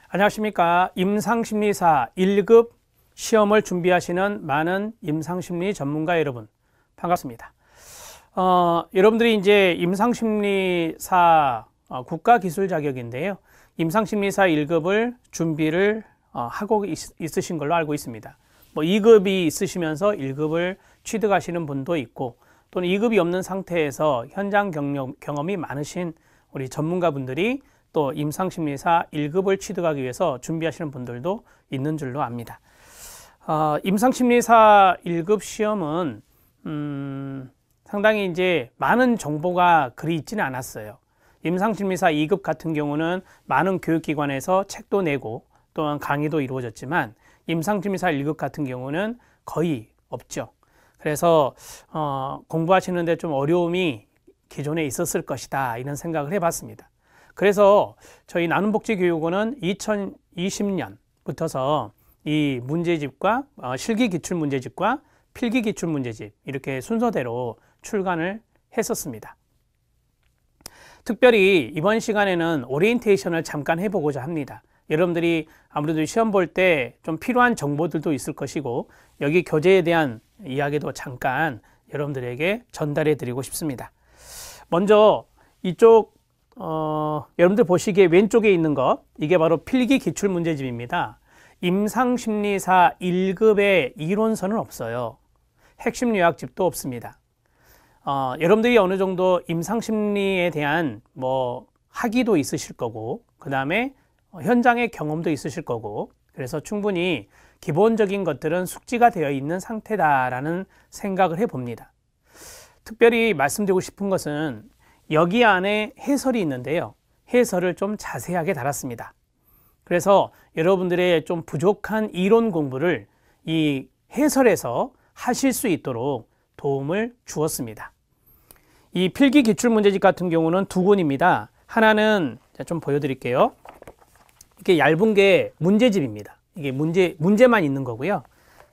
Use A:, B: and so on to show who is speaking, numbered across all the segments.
A: 안녕하십니까. 임상심리사 1급 시험을 준비하시는 많은 임상심리 전문가 여러분, 반갑습니다. 여러분들이 이제 임상심리사 국가기술 자격인데요. 임상심리사 1급을 준비를 하고 있으신 걸로 알고 있습니다. 뭐 2급이 있으시면서 1급을 취득하시는 분도 있고, 또는 2급이 없는 상태에서 현장 경험이 많으신 우리 전문가분들이 또 임상심리사 1급을 취득하기 위해서 준비하시는 분들도 있는 줄로 압니다. 임상심리사 1급 시험은 상당히 이제 많은 정보가 그리 있지는 않았어요. 임상심리사 2급 같은 경우는 많은 교육기관에서 책도 내고 또한 강의도 이루어졌지만, 임상심리사 1급 같은 경우는 거의 없죠. 그래서 공부하시는데 좀 어려움이 기존에 있었을 것이다, 이런 생각을 해봤습니다. 그래서 저희 나눔복지교육원은 2020년부터서 이 문제집과 실기기출문제집과 필기기출문제집 이렇게 순서대로 출간을 했었습니다. 특별히 이번 시간에는 오리엔테이션을 잠깐 해보고자 합니다. 여러분들이 아무래도 시험 볼 때 좀 필요한 정보들도 있을 것이고, 여기 교재에 대한 이야기도 잠깐 여러분들에게 전달해 드리고 싶습니다. 먼저 이쪽 여러분들 보시기에 왼쪽에 있는 것, 이게 바로 필기기출문제집입니다. 임상심리사 1급의 이론서는 없어요. 핵심 요약집도 없습니다. 여러분들이 어느 정도 임상심리에 대한 학위도 있으실 거고, 그 다음에 현장의 경험도 있으실 거고, 그래서 충분히 기본적인 것들은 숙지가 되어 있는 상태다라는 생각을 해봅니다. 특별히 말씀드리고 싶은 것은 여기 안에 해설이 있는데요. 해설을 좀 자세하게 달았습니다. 그래서 여러분들의 좀 부족한 이론 공부를 이 해설에서 하실 수 있도록 도움을 주었습니다. 이 필기기출문제집 같은 경우는 두 권입니다. 하나는 좀 보여드릴게요. 이게 얇은 게 문제집입니다. 이게 문제만 있는 거고요.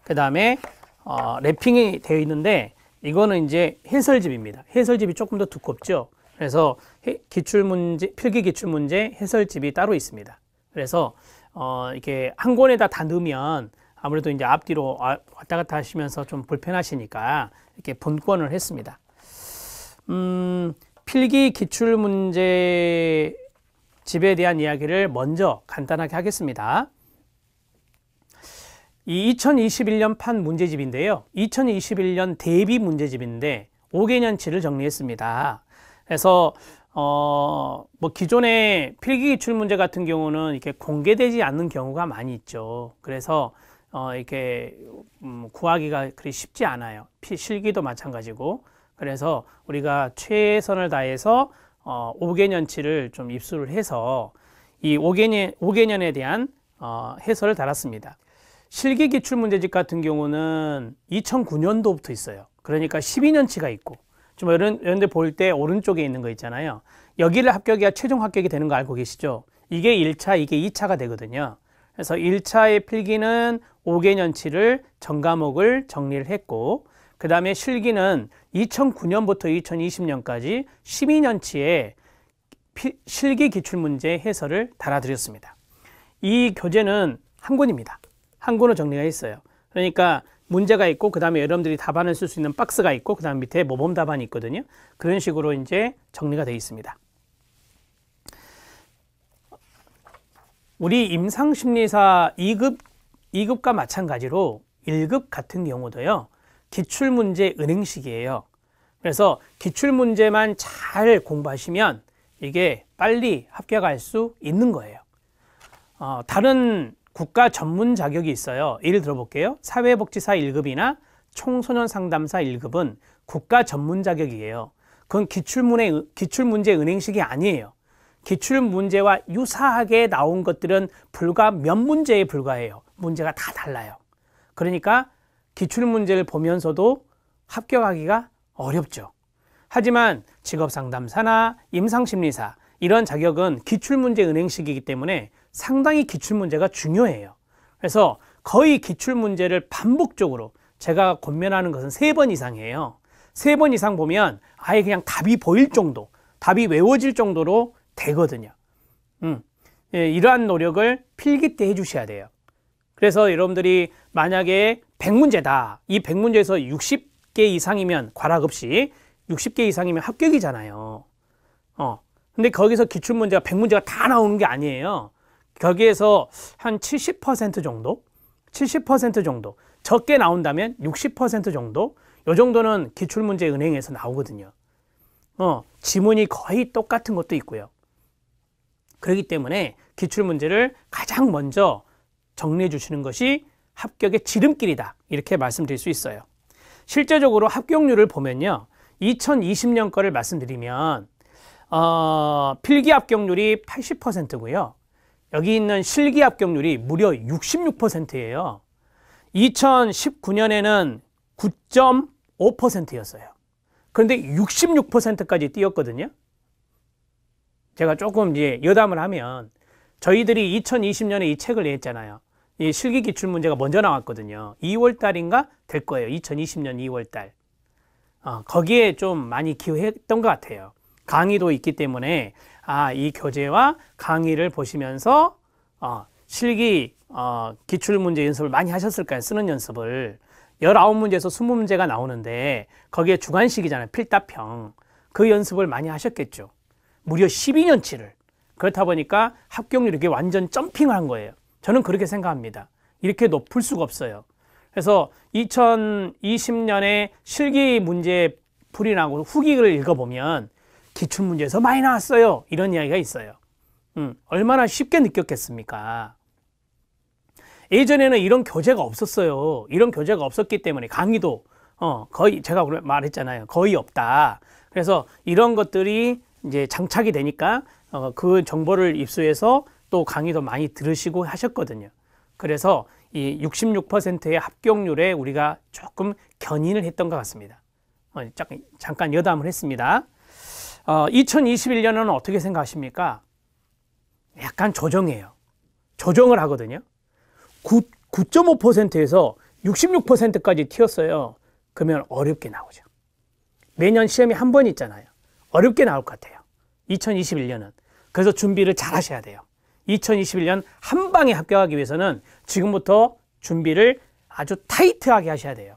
A: 그 다음에 랩핑이 되어 있는데, 이거는 이제 해설집입니다. 해설집이 조금 더 두껍죠. 그래서 필기기출문제 해설집이 따로 있습니다. 그래서 이렇게 한 권에다 다 넣으면 아무래도 이제 앞뒤로 왔다 갔다 하시면서 좀 불편하시니까 이렇게 분권을 했습니다. 필기기출문제 집에 대한 이야기를 먼저 간단하게 하겠습니다. 이 2021년 판 문제집인데요. 2021년 대비 문제집인데 5개년치를 정리했습니다. 그래서 기존의 필기기출 문제 같은 경우는 이렇게 공개되지 않는 경우가 많이 있죠. 그래서 이렇게 구하기가 그리 쉽지 않아요. 실기도 마찬가지고. 그래서 우리가 최선을 다해서 5개년치를 좀 입수를 해서 이 5개년에 대한 해설을 달았습니다. 실기기출문제집 같은 경우는 2009년도부터 있어요. 그러니까 12년치가 있고, 좀 여러분들 볼 때 오른쪽에 있는 거 있잖아요. 여기를 합격해야 최종 합격이 되는 거 알고 계시죠? 이게 1차, 이게 2차가 되거든요. 그래서 1차의 필기는 5개년치를 전과목을 정리를 했고, 그 다음에 실기는 2009년부터 2020년까지 12년치의 실기기출문제 해설을 달아드렸습니다. 이 교재는 한 권입니다. 한 권으로 정리가 있어요. 그러니까 문제가 있고, 그 다음에 여러분들이 답안을 쓸 수 있는 박스가 있고, 그 다음 밑에 모범 답안이 있거든요. 그런 식으로 이제 정리가 되어 있습니다. 우리 임상심리사 2급과 마찬가지로 1급 같은 경우도요, 기출문제 은행식이에요. 그래서 기출문제만 잘 공부하시면 이게 빨리 합격할 수 있는 거예요. 다른 국가 전문 자격이 있어요. 예를 들어 볼게요. 사회복지사 1급이나 청소년 상담사 1급은 국가 전문 자격이에요. 그건 기출문제 은행식이 아니에요. 기출문제와 유사하게 나온 것들은 불과 몇 문제에 불과해요. 문제가 다 달라요. 그러니까 기출문제를 보면서도 합격하기가 어렵죠. 하지만 직업상담사나 임상심리사 이런 자격은 기출문제 은행식이기 때문에 상당히 기출문제가 중요해요. 그래서 거의 기출문제를 반복적으로, 제가 권면하는 것은 3번 이상이에요. 3번 이상 보면 아예 그냥 답이 보일 정도, 답이 외워질 정도로 되거든요. 이러한 노력을 필기 때 해주셔야 돼요. 그래서 여러분들이 만약에 100문제다. 이 100문제에서 60개 이상이면 과락 없이 60개 이상이면 합격이잖아요. 근데 거기서 기출문제가 100문제가 다 나오는 게 아니에요. 거기에서 한 70% 정도? 70% 정도. 적게 나온다면 60% 정도? 요 정도는 기출문제 은행에서 나오거든요. 지문이 거의 똑같은 것도 있고요. 그렇기 때문에 기출문제를 가장 먼저 정리해 주시는 것이 합격의 지름길이다. 이렇게 말씀드릴 수 있어요. 실제적으로 합격률을 보면요. 2020년 거를 말씀드리면 필기 합격률이 80%고요. 여기 있는 실기 합격률이 무려 66%예요. 2019년에는 9.5%였어요. 그런데 66%까지 뛰었거든요. 제가 조금 이제 여담을 하면 저희들이 2020년에 이 책을 냈잖아요. 이 실기 기출 문제가 먼저 나왔거든요. 2월 달인가 될 거예요. 2020년 2월 달. 거기에 좀 많이 기여했던 것 같아요. 강의도 있기 때문에 이 교재와 강의를 보시면서 실기 기출 문제 연습을 많이 하셨을까요? 쓰는 연습을. 19문제에서 20문제가 나오는데 거기에 주관식이잖아요. 필답형. 그 연습을 많이 하셨겠죠. 무려 12년치를. 그렇다 보니까 합격률이 이렇게 완전 점핑을 한 거예요. 저는 그렇게 생각합니다. 이렇게 높을 수가 없어요. 그래서 2020년에 실기 문제 풀이 나고 후기를 읽어보면 기출문제에서 많이 나왔어요. 이런 이야기가 있어요. 얼마나 쉽게 느꼈겠습니까? 예전에는 이런 교재가 없었어요. 이런 교재가 없었기 때문에 강의도 거의 제가 말했잖아요. 거의 없다. 그래서 이런 것들이 이제 장착이 되니까 그 정보를 입수해서 또 강의도 많이 들으시고 하셨거든요. 그래서 이 66%의 합격률에 우리가 조금 견인을 했던 것 같습니다. 잠깐 여담을 했습니다. 2021년은 어떻게 생각하십니까? 약간 조정해요. 조정을 하거든요. 9.5%에서 66%까지 튀었어요. 그러면 어렵게 나오죠. 매년 시험이 한 번 있잖아요. 어렵게 나올 것 같아요. 2021년은. 그래서 준비를 잘 하셔야 돼요. 2021년 한 방에 합격하기 위해서는 지금부터 준비를 아주 타이트하게 하셔야 돼요.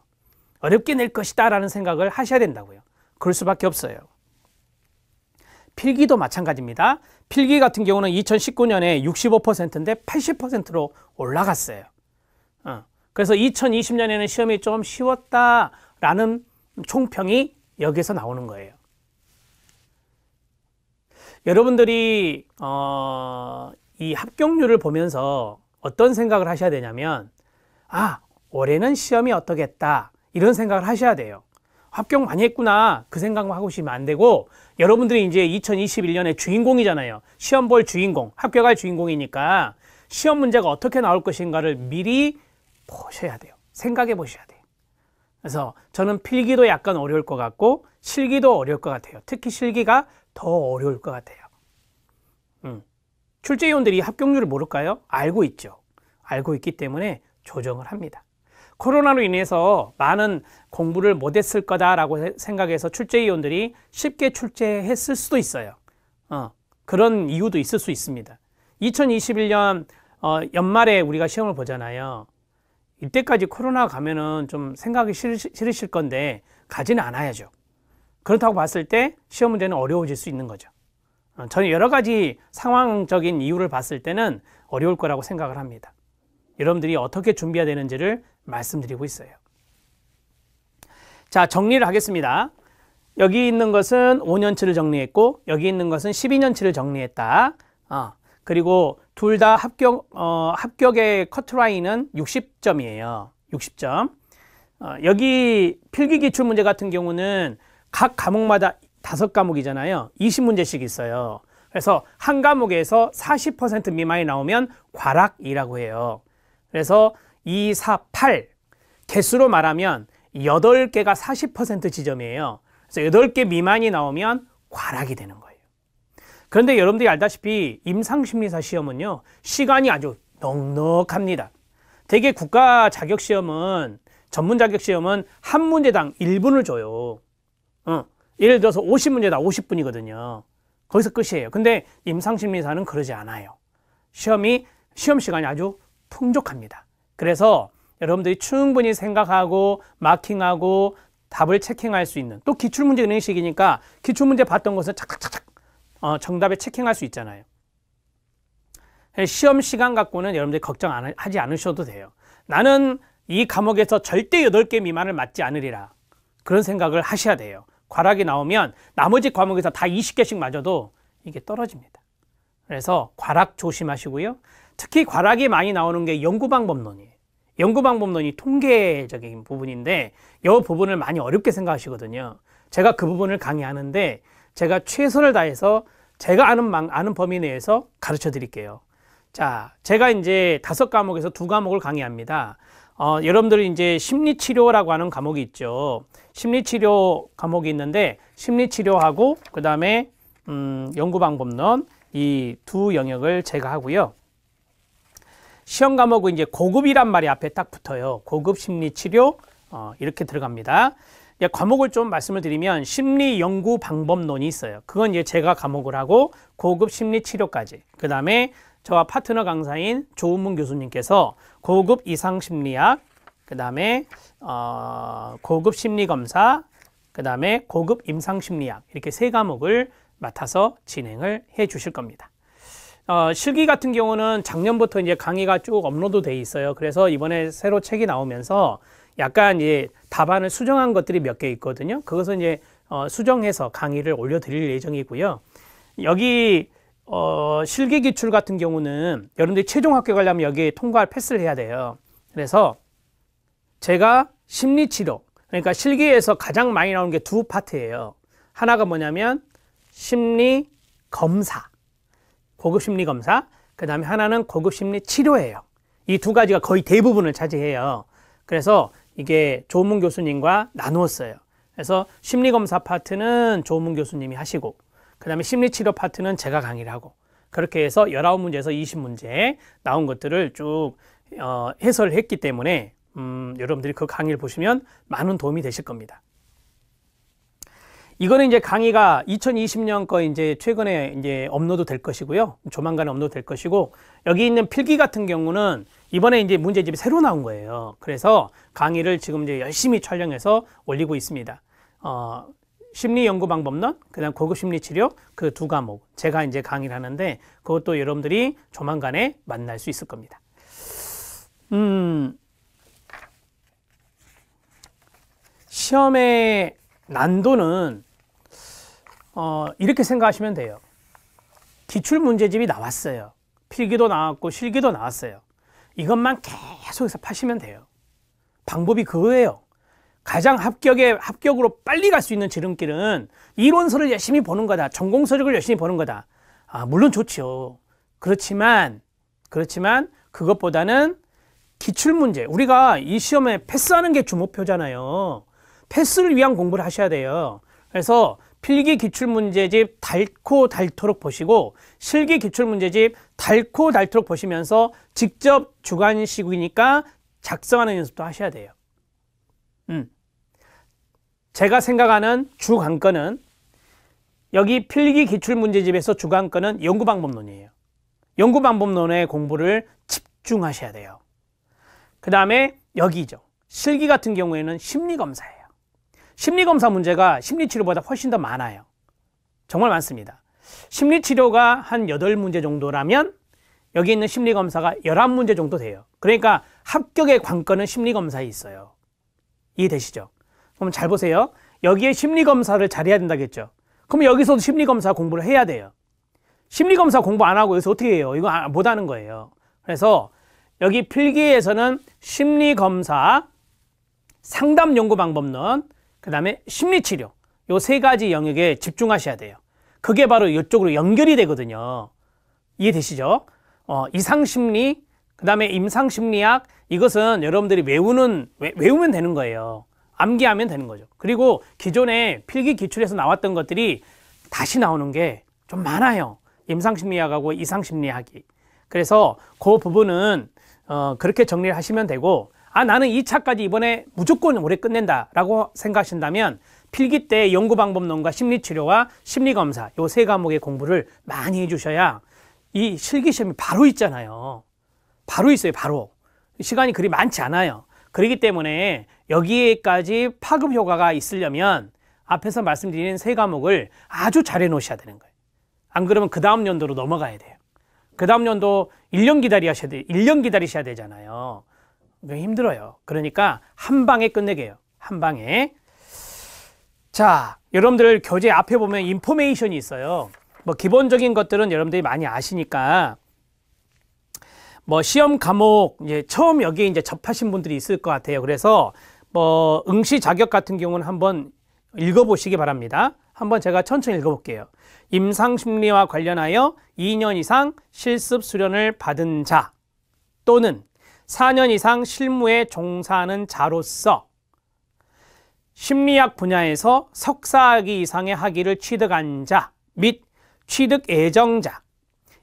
A: 어렵게 낼 것이다 라는 생각을 하셔야 된다고요. 그럴 수밖에 없어요. 필기도 마찬가지입니다. 필기 같은 경우는 2019년에 65%인데 80%로 올라갔어요. 그래서 2020년에는 시험이 좀 쉬웠다라는 총평이 여기서 나오는 거예요. 여러분들이 이 합격률을 보면서 어떤 생각을 하셔야 되냐면 올해는 시험이 어떠겠다 이런 생각을 하셔야 돼요. 합격 많이 했구나 그 생각만 하고 있으면 안 되고 여러분들이 이제 2021년에 주인공이잖아요. 시험 볼 주인공, 합격할 주인공이니까 시험 문제가 어떻게 나올 것인가를 미리 보셔야 돼요. 생각해 보셔야 돼요. 그래서 저는 필기도 약간 어려울 것 같고 실기도 어려울 것 같아요. 특히 실기가 더 어려울 것 같아요. 출제위원들이 합격률을 모를까요? 알고 있죠. 알고 있기 때문에 조정을 합니다. 코로나로 인해서 많은 공부를 못했을 거다라고 생각해서 출제위원들이 쉽게 출제했을 수도 있어요. 그런 이유도 있을 수 있습니다. 2021년 연말에 우리가 시험을 보잖아요. 이때까지 코로나 가면은 좀 생각이 싫으실 건데 가지는 않아야죠. 그렇다고 봤을 때 시험 문제는 어려워질 수 있는 거죠. 저는 여러 가지 상황적인 이유를 봤을 때는 어려울 거라고 생각을 합니다. 여러분들이 어떻게 준비해야 되는지를 말씀드리고 있어요. 자, 정리를 하겠습니다. 여기 있는 것은 5년치를 정리했고 여기 있는 것은 12년치를 정리했다. 그리고 둘 다 합격의 커트라인은 60점이에요. 60점. 여기 필기기출 문제 같은 경우는 각 과목마다 5과목이잖아요. 20문제씩 있어요. 그래서 한 과목에서 40% 미만이 나오면 과락이라고 해요. 그래서 2, 4, 8 개수로 말하면 8개가 40% 지점이에요. 그래서 8개 미만이 나오면 과락이 되는 거예요. 그런데 여러분들이 알다시피 임상심리사 시험은요. 시간이 아주 넉넉합니다. 대개 국가 자격시험은 전문 자격시험은 한 문제당 1분을 줘요. 예를 들어서 50문제다 50분이거든요. 거기서 끝이에요. 근데 임상심리사는 그러지 않아요. 시험 시간이 아주 풍족합니다. 그래서 여러분들이 충분히 생각하고 마킹하고 답을 체킹할 수 있는, 또 기출문제 은행식이니까 기출문제 봤던 것을 착착착착 정답에 체킹할 수 있잖아요. 시험 시간 갖고는 여러분들이 걱정하지 않으셔도 돼요. 나는 이 과목에서 절대 8개 미만을 맞지 않으리라, 그런 생각을 하셔야 돼요. 과락이 나오면 나머지 과목에서 다 20개씩 맞아도 이게 떨어집니다. 그래서 과락 조심하시고요. 특히 과락이 많이 나오는 게 연구방법론이에요. 연구방법론이 통계적인 부분인데 이 부분을 많이 어렵게 생각하시거든요. 제가 그 부분을 강의하는데 제가 최선을 다해서 제가 아는 범위 내에서 가르쳐 드릴게요. 자, 제가 이제 5과목에서 2과목을 강의합니다. 여러분들이 이제 심리치료라고 하는 과목이 있죠. 심리치료 과목이 있는데 심리치료하고 그 다음에 연구방법론, 이 두 영역을 제가 하고요. 시험 과목은 이제 고급이란 말이 앞에 딱 붙어요. 고급 심리치료 이렇게 들어갑니다. 이제 과목을 좀 말씀을 드리면 심리연구방법론이 있어요. 그건 이제 제가 과목을 하고 고급 심리치료까지. 그 다음에 저와 파트너 강사인 조은문 교수님께서 고급 이상심리학, 그 다음에 고급 심리검사, 그 다음에 고급 임상심리학, 이렇게 3과목을 맡아서 진행을 해 주실 겁니다. 실기 같은 경우는 작년부터 이제 강의가 쭉 업로드 돼 있어요. 그래서 이번에 새로 책이 나오면서 약간 이제 답안을 수정한 것들이 몇 개 있거든요. 그것은 이제 수정해서 강의를 올려드릴 예정이고요. 여기 실기 기출 같은 경우는 여러분들이 최종 합격하려면 여기에 통과를 패스를 해야 돼요. 그래서 제가 심리치료, 그러니까 실기에서 가장 많이 나오는 게 2파트예요. 하나가 뭐냐면 심리검사, 고급 심리검사, 그 다음에 하나는 고급 심리치료예요. 이 2가지가 거의 대부분을 차지해요. 그래서 이게 조은문 교수님과 나누었어요. 그래서 심리검사 파트는 조은문 교수님이 하시고, 그 다음에 심리치료 파트는 제가 강의를 하고, 그렇게 해서 19문제에서 20문제 나온 것들을 쭉 해설을 했기 때문에 여러분들이 그 강의를 보시면 많은 도움이 되실 겁니다. 이거는 이제 강의가 2020년 거 이제 최근에 이제 업로드 될 것이고요. 조만간 업로드 될 것이고, 여기 있는 필기 같은 경우는 이번에 이제 문제집이 새로 나온 거예요. 그래서 강의를 지금 이제 열심히 촬영해서 올리고 있습니다. 심리연구방법론, 그다음 고급 심리치료, 그 2과목 제가 이제 강의를 하는데 그것도 여러분들이 조만간에 만날 수 있을 겁니다. 시험의 난도는 이렇게 생각하시면 돼요. 기출문제집이 나왔어요. 필기도 나왔고 실기도 나왔어요. 이것만 계속해서 파시면 돼요. 방법이 그거예요. 가장 합격으로 빨리 갈 수 있는 지름길은 이론서를 열심히 보는 거다. 전공서적을 열심히 보는 거다. 물론 좋죠. 그렇지만 그것보다는 기출문제, 우리가 이 시험에 패스하는 게 주목표잖아요. 패스를 위한 공부를 하셔야 돼요. 그래서 필기 기출문제집 닳고 닳도록 보시고, 실기 기출문제집 닳고 닳도록 보시면서 직접 주관식이니까 작성하는 연습도 하셔야 돼요. 제가 생각하는 주관건은, 여기 필기 기출문제집에서 주관건은 연구방법론이에요. 연구방법론의 공부를 집중하셔야 돼요. 그 다음에 여기죠. 실기 같은 경우에는 심리검사예요. 심리검사 문제가 심리치료보다 훨씬 더 많아요. 정말 많습니다. 심리치료가 한 8문제 정도라면 여기 있는 심리검사가 11문제 정도 돼요. 그러니까 합격의 관건은 심리검사에 있어요. 이해되시죠? 그럼 잘 보세요. 여기에 심리검사를 잘해야 된다겠죠. 그럼 여기서도 심리검사 공부를 해야 돼요. 심리검사 공부 안 하고 여기서 어떻게 해요? 이거 못하는 거예요. 그래서 여기 필기에서는 심리검사, 상담연구방법론, 그 다음에 심리치료, 요 3가지 영역에 집중하셔야 돼요. 그게 바로 이쪽으로 연결이 되거든요. 이해되시죠? 이상심리, 그 다음에 임상심리학, 이것은 여러분들이 외우면 되는 거예요. 암기하면 되는 거죠. 그리고 기존에 필기 기출에서 나왔던 것들이 다시 나오는 게 좀 많아요. 임상심리학하고 이상심리학이. 그래서 그 부분은 그렇게 정리를 하시면 되고, 나는 2차까지 이번에 무조건 올해 끝낸다 라고 생각하신다면 필기 때 연구방법론과 심리치료와 심리검사 요 3과목의 공부를 많이 해주셔야 이 실기시험이 바로 있잖아요. 바로 있어요, 바로. 시간이 그리 많지 않아요. 그렇기 때문에 여기에까지 파급 효과가 있으려면 앞에서 말씀드린 세 과목을 아주 잘 해놓으셔야 되는 거예요. 안 그러면 그 다음 연도로 넘어가야 돼요. 그 다음 연도 1년 기다리셔야 되잖아요. 힘들어요. 그러니까 한 방에 끝내게 해요. 한 방에. 자, 여러분들 교재 앞에 보면 인포메이션이 있어요. 뭐 기본적인 것들은 여러분들이 많이 아시니까 뭐 시험 과목 이제 처음 여기에 이제 접하신 분들이 있을 것 같아요. 그래서 뭐 응시 자격 같은 경우는 한번 읽어보시기 바랍니다. 한번 제가 천천히 읽어볼게요. 임상심리와 관련하여 2년 이상 실습 수련을 받은 자 또는 4년 이상 실무에 종사하는 자로서 심리학 분야에서 석사학위 이상의 학위를 취득한 자 및 취득 예정자,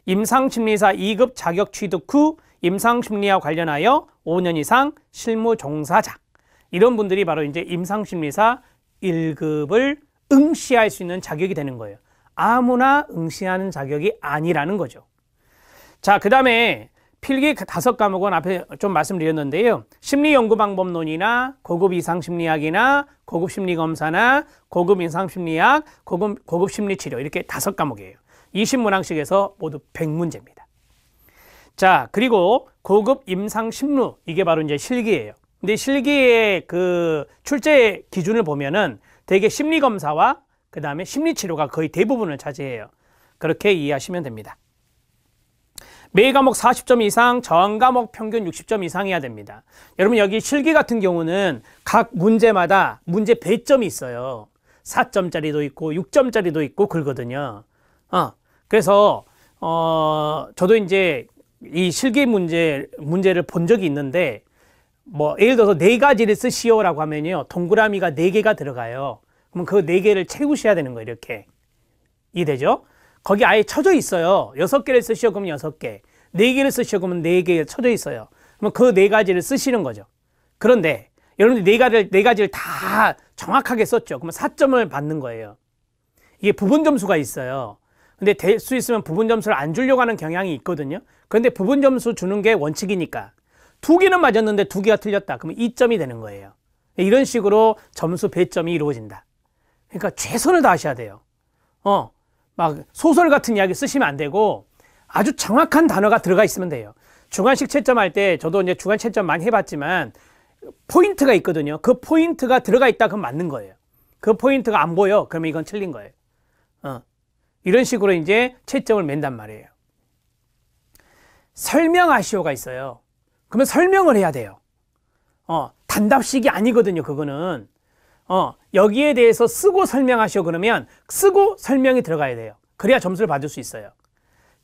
A: 임상심리사 2급 자격 취득 후 임상심리와 관련하여 5년 이상 실무 종사자, 이런 분들이 바로 이제 임상심리사 1급을 응시할 수 있는 자격이 되는 거예요. 아무나 응시하는 자격이 아니라는 거죠. 자, 그 다음에 필기 5과목은 앞에 좀 말씀드렸는데요. 심리연구방법론이나 고급 이상심리학이나 고급 심리검사나 고급 인상심리학, 고급 심리치료, 이렇게 5과목이에요. 20문항씩에서 모두 100문제입니다. 자, 그리고 고급 임상심루, 이게 바로 이제 실기예요. 근데 실기의 그 출제 기준을 보면은 대개 심리검사와 그 다음에 심리치료가 거의 대부분을 차지해요. 그렇게 이해하시면 됩니다. 매 과목 40점 이상, 전 과목 평균 60점 이상이어야 됩니다. 여러분 여기 실기 같은 경우는 각 문제마다 문제 배점이 있어요. 4점짜리도 있고 6점짜리도 있고 그러거든요. 그래서 저도 이제 이 실기 문제를 본 적이 있는데, 뭐 예를 들어서 4가지를 쓰시오라고 하면요, 동그라미가 4개가 들어가요. 그럼 그 4개를 채우셔야 되는 거예요. 이렇게. 이해되죠? 거기 아예 쳐져 있어요. 6개를 쓰시오 그러면 6개, 4개를 쓰시오 그러면 4개 쳐져 있어요. 그럼 그 4가지를 쓰시는 거죠. 그런데 여러분들이 4가지를 다 정확하게 썼죠. 그러면 4점을 받는 거예요. 이게 부분 점수가 있어요. 근데 될 수 있으면 부분 점수를 안 주려고 하는 경향이 있거든요. 그런데 부분 점수 주는 게 원칙이니까 2개는 맞았는데 2개가 틀렸다. 그러면 2점이 되는 거예요. 이런 식으로 점수 배점이 이루어진다. 그러니까 최선을 다하셔야 돼요. 막 소설 같은 이야기 쓰시면 안 되고 아주 정확한 단어가 들어가 있으면 돼요. 주관식 채점할 때 저도 이제 주관 채점 많이 해봤지만 포인트가 있거든요. 그 포인트가 들어가 있다 그럼 맞는 거예요. 그 포인트가 안 보여 그러면 이건 틀린 거예요. 이런 식으로 이제 채점을 맨단 말이에요. 설명하시오가 있어요. 그러면 설명을 해야 돼요. 단답식이 아니거든요. 그거는 여기에 대해서 쓰고 설명하시오 그러면 쓰고 설명이 들어가야 돼요. 그래야 점수를 받을 수 있어요.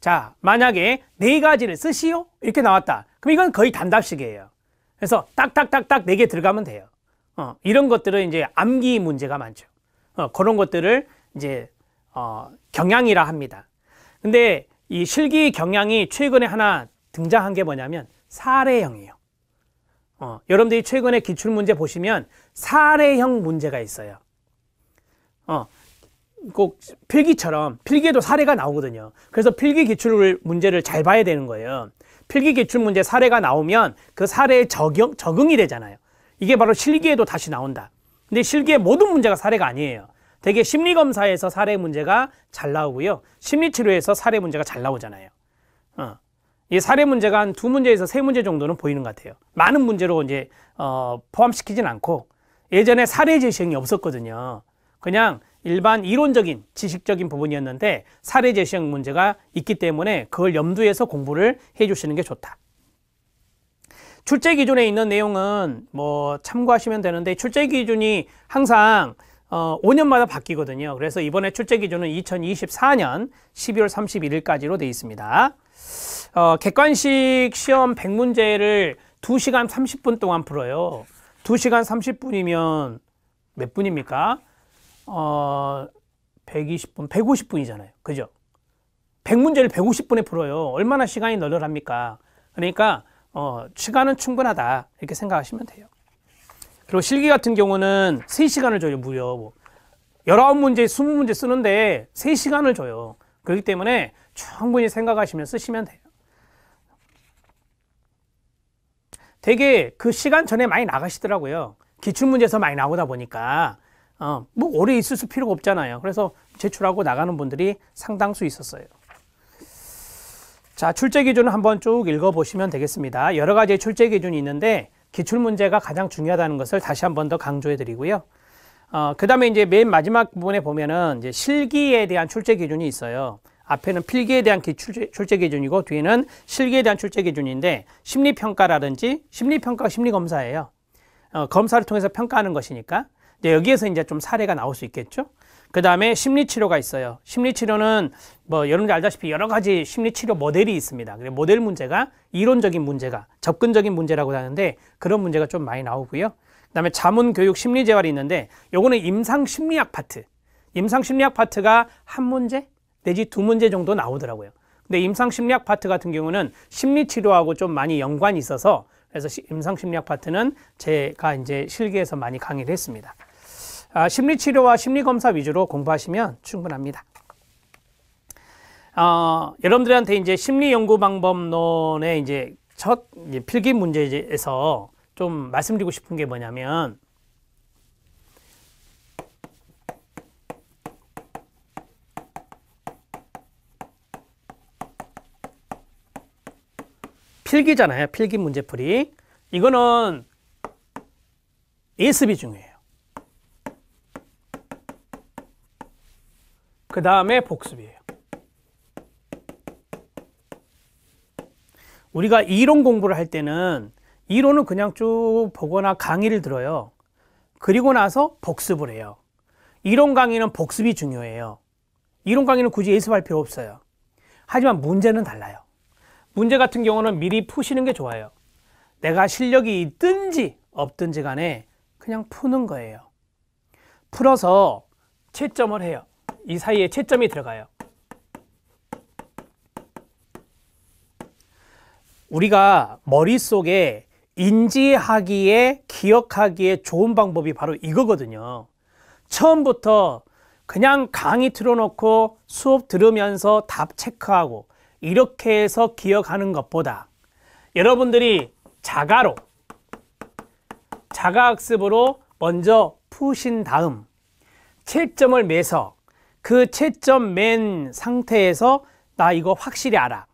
A: 자, 만약에 4가지를 쓰시오 이렇게 나왔다. 그럼 이건 거의 단답식이에요. 그래서 딱딱딱딱 4개 들어가면 돼요. 이런 것들은 이제 암기 문제가 많죠. 그런 것들을 이제 경향이라 합니다. 근데 이 실기 경향이 최근에 하나 등장한 게 뭐냐면 사례형이에요. 여러분들이 최근에 기출문제 보시면 사례형 문제가 있어요. 꼭 필기처럼 필기에도 사례가 나오거든요. 그래서 필기 기출 문제를 잘 봐야 되는 거예요. 필기 기출 문제 사례가 나오면 그 사례에 적응이 되잖아요. 이게 바로 실기에도 다시 나온다. 근데 실기의 모든 문제가 사례가 아니에요. 되게 심리검사에서 사례 문제가 잘 나오고요. 심리치료에서 사례 문제가 잘 나오잖아요. 이 사례 문제가 한 2문제에서 3문제 정도는 보이는 것 같아요. 많은 문제로 이제 포함시키진 않고, 예전에 사례 제시형이 없었거든요. 그냥 일반 이론적인 지식적인 부분이었는데 사례 제시형 문제가 있기 때문에 그걸 염두에서 공부를 해 주시는 게 좋다. 출제 기준에 있는 내용은 뭐 참고하시면 되는데, 출제 기준이 항상 5년마다 바뀌거든요. 그래서 이번에 출제 기준은 2024년 12월 31일까지로 되어 있습니다. 객관식 시험 100문제를 2시간 30분 동안 풀어요. 2시간 30분이면 몇 분입니까? 120분, 150분이잖아요. 그죠? 100문제를 150분에 풀어요. 얼마나 시간이 널널합니까? 그러니까 시간은 충분하다 이렇게 생각하시면 돼요. 그리고 실기 같은 경우는 3시간을 줘요. 무려 19문제, 20문제 쓰는데 3시간을 줘요. 그렇기 때문에 충분히 생각하시면 쓰시면 돼요. 되게 그 시간 전에 많이 나가시더라고요. 기출문제에서 많이 나오다 보니까 뭐 오래 있을 필요가 없잖아요. 그래서 제출하고 나가는 분들이 상당수 있었어요. 자, 출제 기준을 한번 쭉 읽어보시면 되겠습니다. 여러 가지의 출제 기준이 있는데 기출문제가 가장 중요하다는 것을 다시 한번 더 강조해 드리고요. 그 다음에 이제 맨 마지막 부분에 보면은 이제 실기에 대한 출제 기준이 있어요. 앞에는 필기에 대한 출제 기준이고 뒤에는 실기에 대한 출제 기준인데 심리평가라든지 심리평가가 심리검사예요. 검사를 통해서 평가하는 것이니까 이제 여기에서 이제 좀 사례가 나올 수 있겠죠. 그 다음에 심리치료가 있어요. 심리치료는 뭐 여러분들 알다시피 여러 가지 심리치료 모델이 있습니다. 모델 문제가 이론적인 문제가 접근적인 문제라고 하는데 그런 문제가 좀 많이 나오고요. 그 다음에 자문교육 심리재활이 있는데 요거는 임상심리학 파트. 임상심리학 파트가 한 문제 내지 두 문제 정도 나오더라고요. 근데 임상심리학 파트 같은 경우는 심리치료하고 좀 많이 연관이 있어서 그래서 임상심리학 파트는 제가 이제 실기에서 많이 강의를 했습니다. 심리치료와 심리검사 위주로 공부하시면 충분합니다. 여러분들한테 이제 심리연구방법론의 이제 첫 필기 문제에서 좀 말씀드리고 싶은 게 뭐냐면 필기잖아요. 필기 문제풀이. 이거는 예습이 중요해요. 그 다음에 복습이에요. 우리가 이론 공부를 할 때는 이론은 그냥 쭉 보거나 강의를 들어요. 그리고 나서 복습을 해요. 이론 강의는 복습이 중요해요. 이론 강의는 굳이 예습할 필요 없어요. 하지만 문제는 달라요. 문제 같은 경우는 미리 푸시는 게 좋아요. 내가 실력이 있든지 없든지 간에 그냥 푸는 거예요. 풀어서 채점을 해요. 이 사이에 채점이 들어가요. 우리가 머릿속에 인지하기에 기억하기에 좋은 방법이 바로 이거거든요. 처음부터 그냥 강의 틀어놓고 수업 들으면서 답 체크하고 이렇게 해서 기억하는 것보다 여러분들이 자가학습으로 먼저 푸신 다음 채점을 매서 그 채점 맨 상태에서 나 이거 확실히 알아.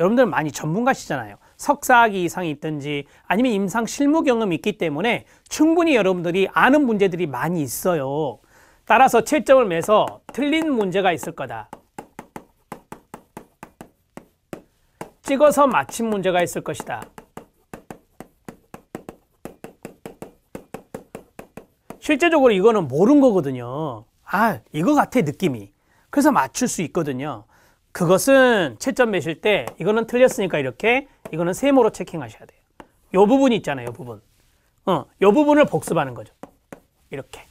A: 여러분들 많이 전문가시잖아요. 석사학위 이상이 있든지 아니면 임상 실무 경험이 있기 때문에 충분히 여러분들이 아는 문제들이 많이 있어요. 따라서 채점을 매서 틀린 문제가 있을 거다. 찍어서 맞힌 문제가 있을 것이다. 실제적으로 이거는 모르는 거거든요. 이거 같아 느낌이. 그래서 맞출 수 있거든요. 그것은 채점 매실 때 이거는 틀렸으니까 이렇게, 이거는 세모로 체킹하셔야 돼요. 요 부분이 있잖아요. 요 부분. 요 부분을 복습하는 거죠. 이렇게.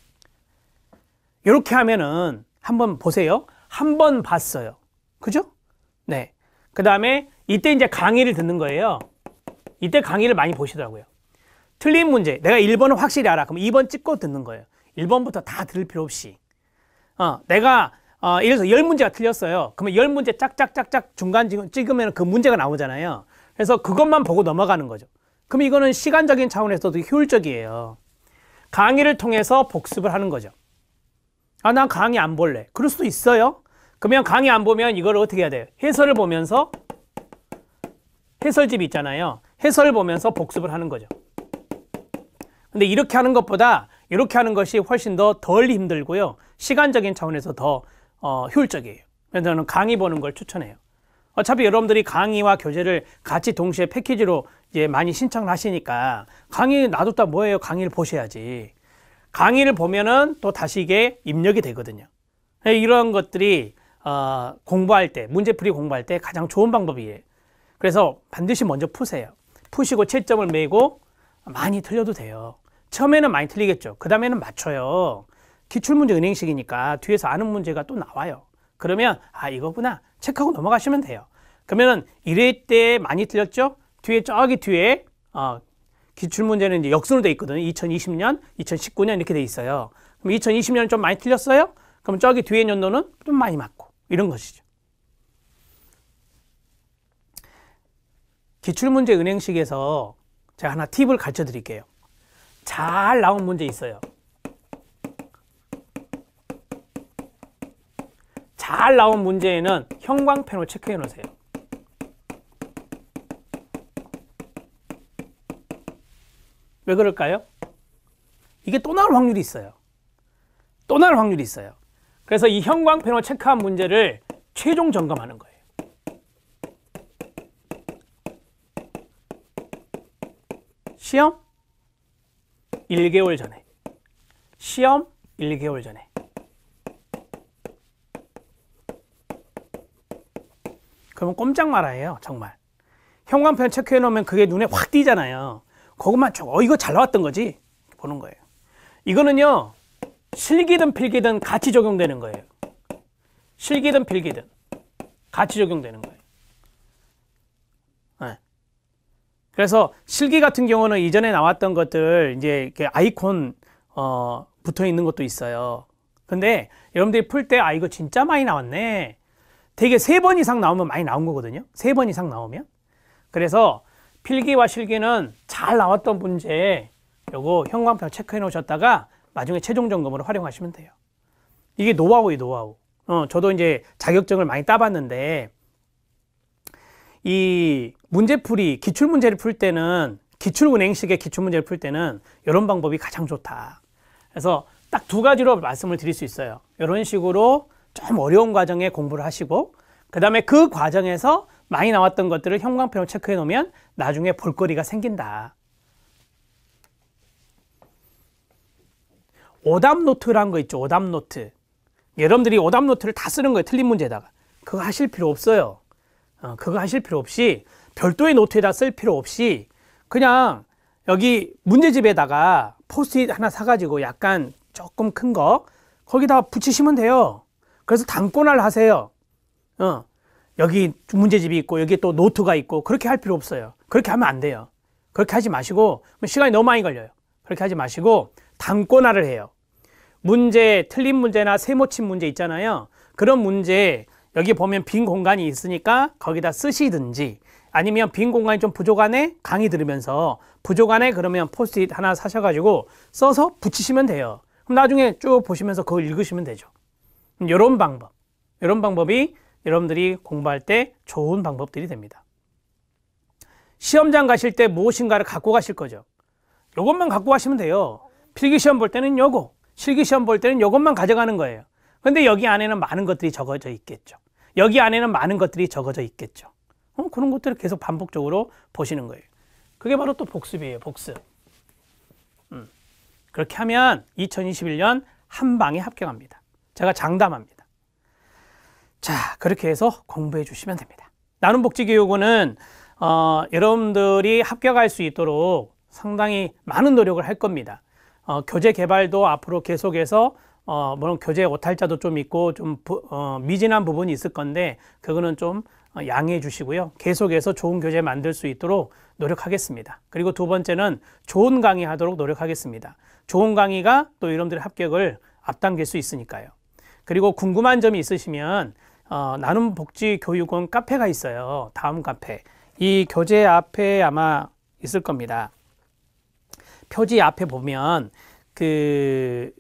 A: 이렇게 하면은 한번 보세요. 한 번 봤어요. 그죠? 네. 그 다음에 이때 이제 강의를 듣는 거예요. 이때 강의를 많이 보시더라고요. 틀린 문제. 내가 1번은 확실히 알아. 그럼 2번 찍고 듣는 거예요. 1번부터 다 들을 필요 없이. 내가 예를 들어서 10문제가 틀렸어요. 그러면 10문제 짝짝짝짝 중간 찍으면 그 문제가 나오잖아요. 그래서 그것만 보고 넘어가는 거죠. 그럼 이거는 시간적인 차원에서도 효율적이에요. 강의를 통해서 복습을 하는 거죠. 난 강의 안 볼래. 그럴 수도 있어요. 그러면 강의 안 보면 이걸 어떻게 해야 돼요? 해설을 보면서, 해설집 있잖아요. 해설을 보면서 복습을 하는 거죠. 근데 이렇게 하는 것보다 이렇게 하는 것이 훨씬 더 덜 힘들고요. 시간적인 차원에서 더 효율적이에요. 그래서 저는 강의 보는 걸 추천해요. 어차피 여러분들이 강의와 교재를 같이 동시에 패키지로 이제 많이 신청을 하시니까 강의 놔뒀다 뭐예요? 강의를 보셔야지. 강의를 보면은 또 다시 이게 입력이 되거든요. 이런 것들이 공부할 때, 문제풀이 공부할 때 가장 좋은 방법이에요. 그래서 반드시 먼저 푸세요. 푸시고 채점을 매고 많이 틀려도 돼요. 처음에는 많이 틀리겠죠. 그 다음에는 맞춰요. 기출문제 은행식이니까 뒤에서 아는 문제가 또 나와요. 그러면 이거구나 체크하고 넘어가시면 돼요. 그러면은 1회 때 많이 틀렸죠? 뒤에 저기 뒤에 기출문제는 이제 역순으로 돼 있거든요. 2020년, 2019년 이렇게 돼 있어요. 그럼 2020년 좀 많이 틀렸어요? 그럼 저기 뒤에 연도는 좀 많이 맞고 이런 것이죠. 기출문제 은행식에서 제가 하나 팁을 가르쳐 드릴게요. 잘 나온 문제 있어요. 잘 나온 문제에는 형광펜으로 체크해 놓으세요. 왜 그럴까요? 이게 또 나올 확률이 있어요. 또 나올 확률이 있어요. 그래서 이 형광펜으로 체크한 문제를 최종 점검하는 거예요. 시험 1개월 전에, 시험 1개월 전에. 그러면 꼼짝 말아요. 정말 형광펜 체크해 놓으면 그게 눈에 확 띄잖아요. 그것만 쭉 이거 잘 나왔던 거지 보는 거예요. 이거는요 실기든 필기든 같이 적용되는 거예요. 실기든 필기든 같이 적용되는 거예요. 네. 그래서 실기 같은 경우는 이전에 나왔던 것들 이제 이렇게 아이콘 붙어 있는 것도 있어요. 근데 여러분들이 풀 때 이거 진짜 많이 나왔네. 되게 3번 이상 나오면 많이 나온 거거든요. 3번 이상 나오면. 그래서 필기와 실기는 잘 나왔던 문제 요거 형광펜 체크해 놓으셨다가 나중에 최종 점검으로 활용하시면 돼요. 이게 노하우예요, 노하우. 저도 이제 자격증을 많이 따봤는데 이 문제풀이 기출문제를 풀 때는 기출은행식의 기출문제를 풀 때는 이런 방법이 가장 좋다. 그래서 딱 2가지로 말씀을 드릴 수 있어요. 이런 식으로 좀 어려운 과정에 공부를 하시고 그 다음에 그 과정에서 많이 나왔던 것들을 형광펜으로 체크해 놓으면 나중에 볼거리가 생긴다. 오답노트라는 거 있죠. 오답노트. 여러분들이 오답노트를 다 쓰는 거예요. 틀린 문제에다가. 그거 하실 필요 없어요. 그거 하실 필요 없이 별도의 노트에다 쓸 필요 없이 그냥 여기 문제집에다가 포스트잇 하나 사가지고 약간 조금 큰 거 거기다 붙이시면 돼요. 그래서 단권화를 하세요. 여기 문제집이 있고 여기 또 노트가 있고 그렇게 할 필요 없어요. 그렇게 하면 안 돼요. 그렇게 하지 마시고 시간이 너무 많이 걸려요. 그렇게 하지 마시고 단권화를 해요. 문제, 틀린 문제나 세모친 문제 있잖아요. 그런 문제 여기 보면 빈 공간이 있으니까 거기다 쓰시든지 아니면 빈 공간이 좀 부족하네 강의 들으면서 부족하네 그러면 포스트잇 하나 사셔가지고 써서 붙이시면 돼요. 그럼 나중에 쭉 보시면서 그걸 읽으시면 되죠. 이런 방법이 여러분들이 공부할 때 좋은 방법들이 됩니다. 시험장 가실 때 무엇인가를 갖고 가실 거죠. 이것만 갖고 가시면 돼요. 필기시험 볼 때는 요거, 실기시험 볼 때는 요것만 가져가는 거예요. 근데 여기 안에는 많은 것들이 적어져 있겠죠. 여기 안에는 많은 것들이 적어져 있겠죠. 그런 것들을 계속 반복적으로 보시는 거예요. 그게 바로 또 복습이에요. 복습. 그렇게 하면 2021년 한 방에 합격합니다. 제가 장담합니다. 자, 그렇게 해서 공부해 주시면 됩니다. 나눔복지교육원은 여러분들이 합격할 수 있도록 상당히 많은 노력을 할 겁니다. 교재 개발도 앞으로 계속해서 물론 교재 오탈자도 좀 있고 좀 미진한 부분이 있을 건데 그거는 좀 양해해 주시고요. 계속해서 좋은 교재 만들 수 있도록 노력하겠습니다. 그리고 2번째는 좋은 강의 하도록 노력하겠습니다. 좋은 강의가 또 여러분들의 합격을 앞당길 수 있으니까요. 그리고 궁금한 점이 있으시면 나눔복지교육원 카페가 있어요. 다음 카페. 이 교재 앞에 아마 있을 겁니다. 표지 앞에 보면 그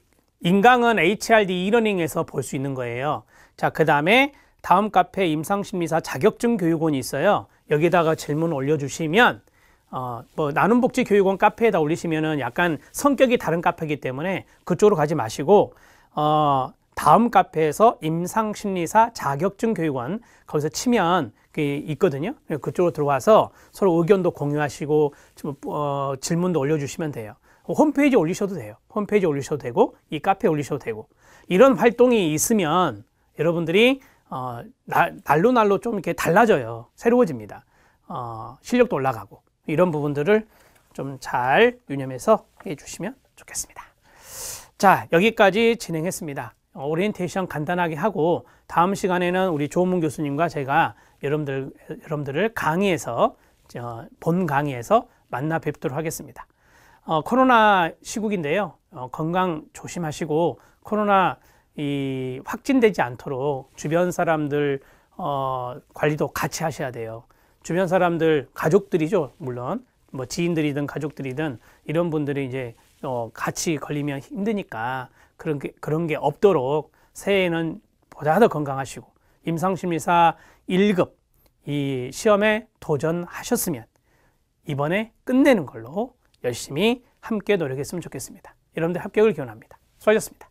A: 인강은 HRD 이러닝에서 볼 수 있는 거예요. 자, 그 다음에 다음 카페 임상심리사 자격증 교육원이 있어요. 여기다가 질문 올려주시면 나눔복지교육원 카페에다 올리시면은 약간 성격이 다른 카페이기 때문에 그쪽으로 가지 마시고 다음 카페에서 임상심리사 자격증 교육원 거기서 치면 있거든요. 그쪽으로 들어와서 서로 의견도 공유하시고 질문도 올려주시면 돼요. 홈페이지 올리셔도 돼요. 홈페이지 올리셔도 되고 이 카페에 올리셔도 되고 이런 활동이 있으면 여러분들이 날로 좀 이렇게 달라져요. 새로워집니다. 실력도 올라가고 이런 부분들을 좀 잘 유념해서 해주시면 좋겠습니다. 자, 여기까지 진행했습니다. 오리엔테이션 간단하게 하고 다음 시간에는 우리 조은문 교수님과 제가 여러분들을 강의에서 본 강의에서 만나 뵙도록 하겠습니다. 코로나 시국인데요. 건강 조심하시고 코로나 확진되지 않도록 주변 사람들 관리도 같이 하셔야 돼요. 주변 사람들, 가족들이죠. 물론 뭐 지인들이든 가족들이든 이런 분들이 이제 같이 걸리면 힘드니까 그런 게 없도록 새해에는 보다 더 건강하시고 임상심리사 1급 이 시험에 도전하셨으면 이번에 끝내는 걸로 열심히 함께 노력했으면 좋겠습니다. 여러분들 합격을 기원합니다. 수고하셨습니다.